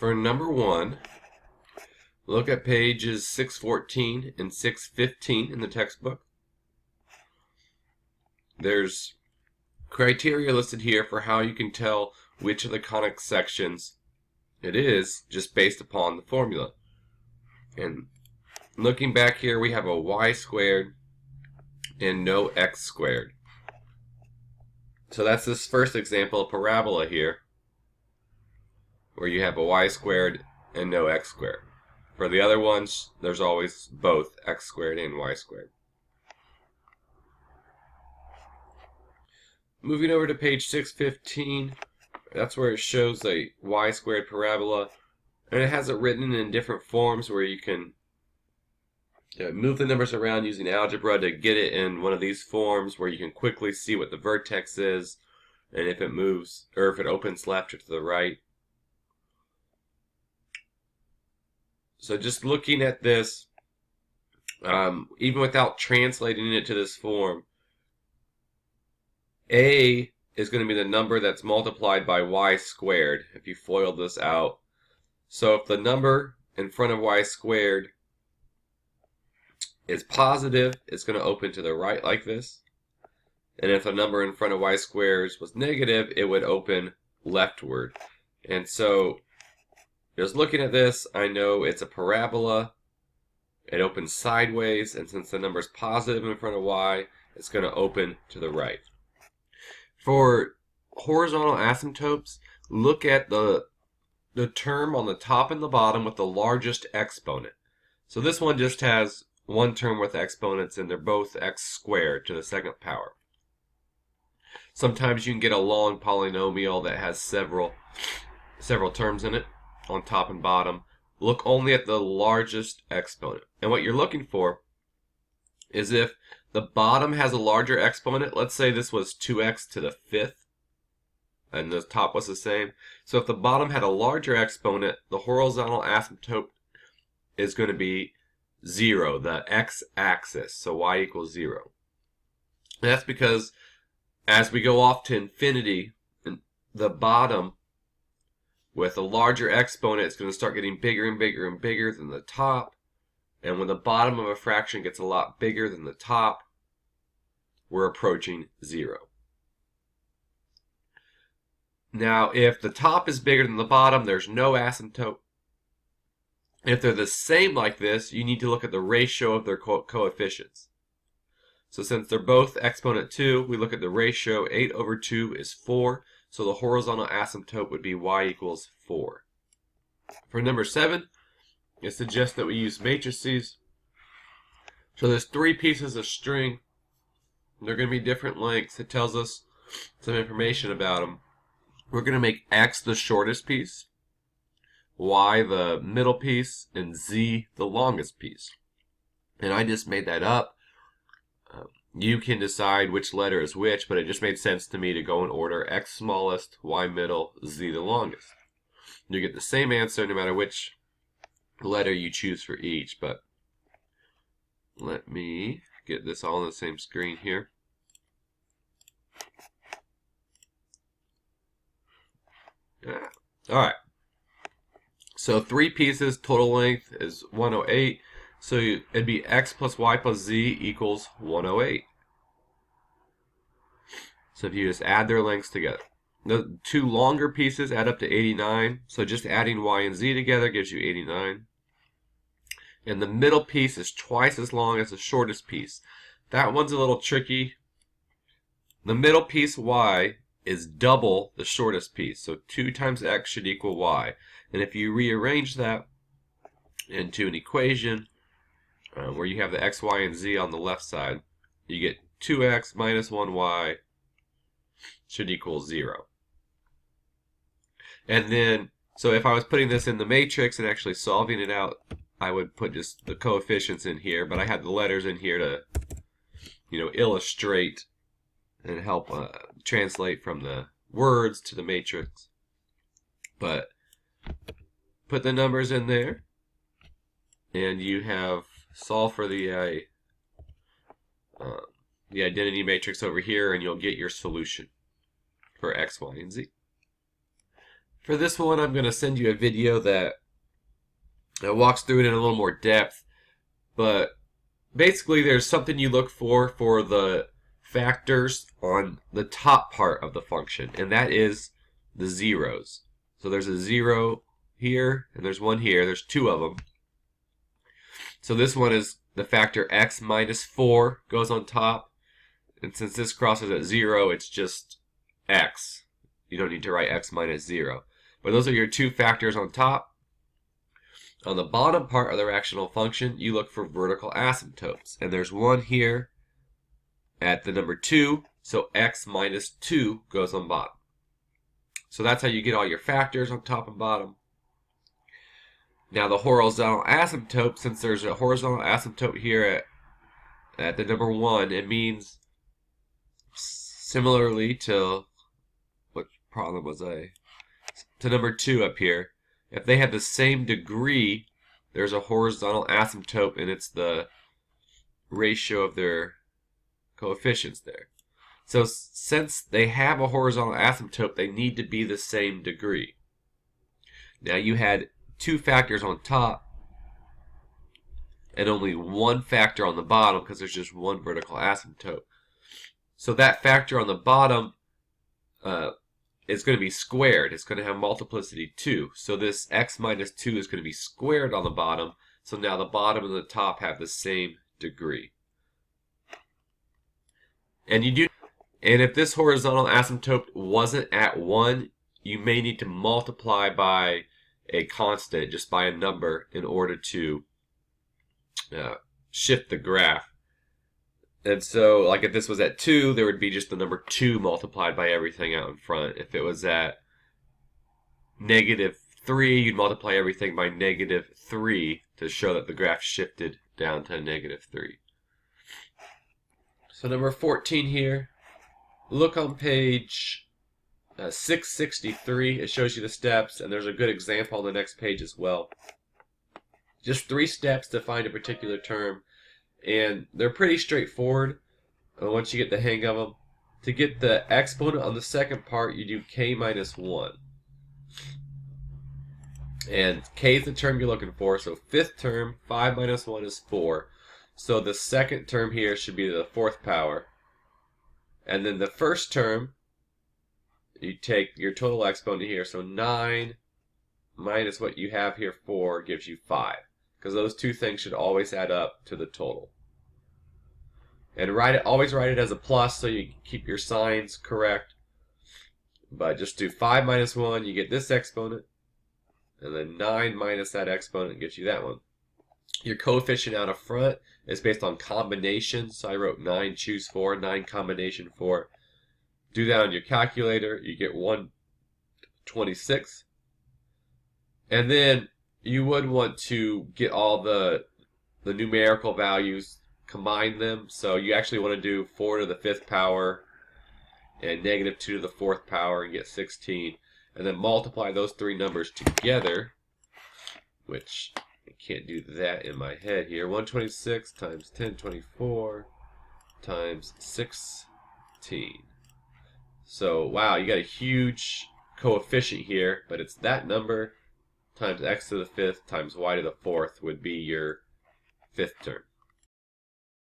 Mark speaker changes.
Speaker 1: For number 1, look at pages 614 and 615 in the textbook. There's criteria listed here for how you can tell which of the conic sections it is just based upon the formula. And looking back here, we have a y squared and no x squared. So that's this first example of parabola here, where you have a y squared and no x squared. For the other ones, there's always both x squared and y squared. Moving over to page 615, that's where it shows a y squared parabola, and it has it written in different forms where you can move the numbers around using algebra to get it in one of these forms where you can quickly see what the vertex is and if it moves or if it opens left or to the right. So just looking at this, even without translating it to this form, A is going to be the number that's multiplied by y squared if you FOIL this out. So if the number in front of y squared is positive, it's going to open to the right like this. And if the number in front of y squared was negative, it would open leftward. And so just looking at this, I know it's a parabola. It opens sideways, and since the number is positive in front of y, it's going to open to the right. For horizontal asymptotes, look at the term on the top and the bottom with the largest exponent. So this one just has one term with exponents, and they're both x squared to the second power. Sometimes you can get a long polynomial that has several terms in it on top and bottom. Look only at the largest exponent. And what you're looking for is if the bottom has a larger exponent. Let's say this was 2x to the 5th, and the top was the same. So if the bottom had a larger exponent, the horizontal asymptote is going to be 0, the x-axis, so y equals 0. And that's because as we go off to infinity, the bottom with a larger exponent is going to start getting bigger and bigger and bigger than the top. And when the bottom of a fraction gets a lot bigger than the top, we're approaching 0. Now, if the top is bigger than the bottom, there's no asymptote. If they're the same like this, you need to look at the ratio of their coefficients. So since they're both exponent 2, we look at the ratio. 8 over 2 is 4. So the horizontal asymptote would be y equals 4. For number 7, it suggests that we use matrices. So there's 3 pieces of string. They're going to be different lengths. It tells us some information about them. We're going to make x the shortest piece, y the middle piece, and z the longest piece. And I just made that up. You can decide which letter is which, but it just made sense to me to go in order: x smallest, y middle, z the longest. You get the same answer no matter which letter you choose for each, but let me get this all on the same screen here. Alright, so 3 pieces, total length is 108, so it'd be x plus y plus z equals 108. So if you just add their lengths together, the 2 longer pieces add up to 89, so just adding y and z together gives you 89. And the middle piece is twice as long as the shortest piece. That one's a little tricky. The middle piece, y, is double the shortest piece. So 2 times x should equal y. And if you rearrange that into an equation where you have the x, y, and z on the left side, you get 2x minus 1y should equal 0. And then, so if I was putting this in the matrix and actually solving it out, I would put just the coefficients in here, but I had the letters in here to, illustrate and help translate from the words to the matrix. But put the numbers in there, and you have solved for the identity matrix over here, and you'll get your solution for x, y, and z. For this one, I'm going to send you a video that walks through it in a little more depth, but basically there's something you look for the factors on the top part of the function, and that is the zeros. So there's a 0 here, and there's one here. There's two of them. So this one is the factor x minus 4 goes on top, and since this crosses at 0, it's just x. You don't need to write x minus 0. But those are your two factors on top. On the bottom part of the rational function, you look for vertical asymptotes. And there's one here at the number 2, so x minus 2 goes on bottom. So that's how you get all your factors on top and bottom. Now the horizontal asymptote, since there's a horizontal asymptote here at the number 1, it means similarly to, what problem was I? To number 2 up here. If they have the same degree, there's a horizontal asymptote, and it's the ratio of their coefficients there. So since they have a horizontal asymptote, they need to be the same degree. Now you had two factors on top and only one factor on the bottom because there's just one vertical asymptote. So that factor on the bottom is going to be squared. It's going to have multiplicity 2. So this x minus 2 is going to be squared on the bottom. So now the bottom and the top have the same degree. And if this horizontal asymptote wasn't at 1, you may need to multiply by a constant, just by a number, in order to shift the graph. And so, like if this was at 2, there would be just the number 2 multiplied by everything out in front. If it was at -3, you'd multiply everything by -3 to show that the graph shifted down to -3. So number 14 here, look on page 663. It shows you the steps, and there's a good example on the next page as well. Just 3 steps to find a particular term. And they're pretty straightforward once you get the hang of them. To get the exponent on the second part, you do k minus 1. And k is the term you're looking for. So fifth term, 5 minus 1 is 4. So the second term here should be the 4th power. And then the first term, you take your total exponent here. So 9 minus what you have here, 4, gives you 5. Because those two things should always add up to the total. And always write it as a plus so you keep your signs correct. But just do 5 minus 1, you get this exponent. And then 9 minus that exponent gets you that one. Your coefficient out of front is based on combination. So I wrote 9 choose 4, 9 combination 4. Do that on your calculator, you get 1/26. And then you would want to get all the numerical values, combine them. So you actually want to do 4 to the 5th power and -2 to the 4th power and get 16. And then multiply those 3 numbers together, which I can't do that in my head here. 126 times 1024 times 16. So wow, you got a huge coefficient here, but it's that number times x to the 5th times y to the 4th would be your 5th term.